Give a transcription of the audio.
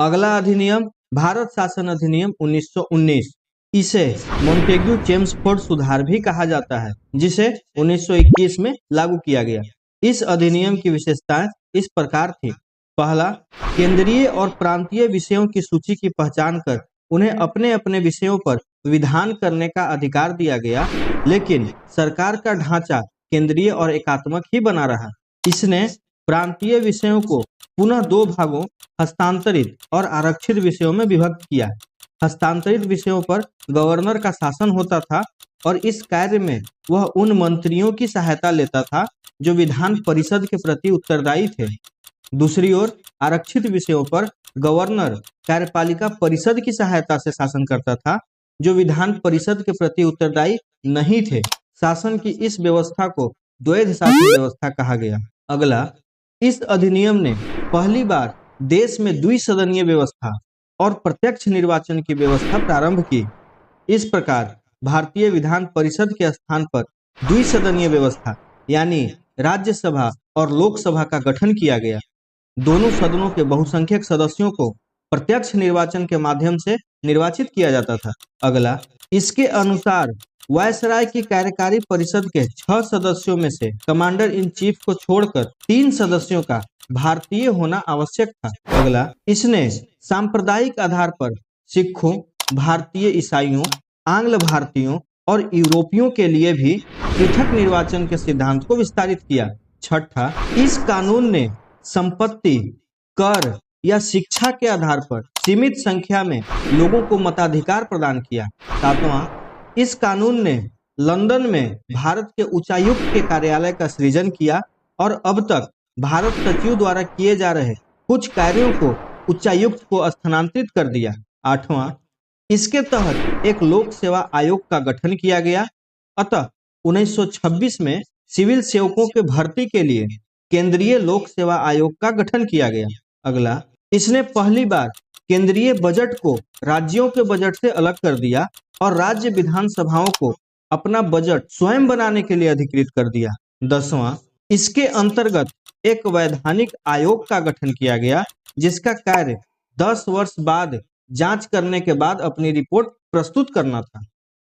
अगला अधिनियम भारत शासन अधिनियम 1919। इसे मोंटेग्यू चेम्सफोर्ड सुधार भी कहा जाता है, जिसे 1921 में लागू किया गया। इस अधिनियम की विशेषताएं इस प्रकार थी। पहला, केंद्रीय और प्रांतीय विषयों की सूची की पहचान कर उन्हें अपने अपने विषयों पर विधान करने का अधिकार दिया गया, लेकिन सरकार का ढांचा केंद्रीय और एकात्मक ही बना रहा। इसने प्रांतीय विषयों को पुनः दो भागों, हस्तांतरित और आरक्षित विषयों में विभक्त किया। हस्तांतरित विषयों पर गवर्नर का शासन होता था और इस कार्य में वह उन मंत्रियों की सहायता लेता था जो विधान परिषद के प्रति उत्तरदायी थे। दूसरी ओर आरक्षित विषयों पर गवर्नर कार्यपालिका परिषद की सहायता से शासन करता था, जो विधान परिषद के प्रति उत्तरदायी नहीं थे। शासन की इस व्यवस्था को द्वैध शासन व्यवस्था कहा गया। अगला, इस अधिनियम ने पहली बार देश में द्विसदनीय व्यवस्था और प्रत्यक्ष निर्वाचन की व्यवस्था प्रारंभ की। इस प्रकार भारतीय विधान परिषद के स्थान पर द्विसदनीय व्यवस्था यानी राज्यसभा और लोकसभा का गठन किया गया। दोनों सदनों के बहुसंख्यक सदस्यों को प्रत्यक्ष निर्वाचन के माध्यम से निर्वाचित किया जाता था। अगला, इसके अनुसार वायसराय की कार्यकारी परिषद के 6 सदस्यों में से कमांडर इन चीफ को छोड़कर 3 सदस्यों का भारतीय होना आवश्यक था। अगला, इसने सांप्रदायिक आधार पर सिखों, भारतीय ईसाइयों, आंग्ल भारतीयों और यूरोपियों के लिए भी पृथक निर्वाचन के सिद्धांत को विस्तारित किया। छठा, इस कानून ने संपत्ति, कर या शिक्षा के आधार पर सीमित संख्या में लोगों को मताधिकार प्रदान किया। सातवां, इस कानून ने लंदन में भारत के उच्चायुक्त के कार्यालय का सृजन किया और अब तक भारत सचिव द्वारा किए जा रहे कुछ कार्यों को उच्चायुक्त को स्थानांतरित कर दिया। आठवां, इसके तहत एक लोक सेवा आयोग का गठन किया गया। अतः 1926 में सिविल सेवकों के भर्ती के लिए केंद्रीय लोक सेवा आयोग का गठन किया गया। अगला, इसने पहली बार केंद्रीय बजट को राज्यों के बजट से अलग कर दिया और राज्य विधानसभाओं को अपना बजट स्वयं बनाने के लिए अधिकृत कर दिया। 10वां, इसके अंतर्गत एक वैधानिक आयोग का गठन किया गया, जिसका कार्य 10 वर्ष बाद जांच करने के बाद अपनी रिपोर्ट प्रस्तुत करना था।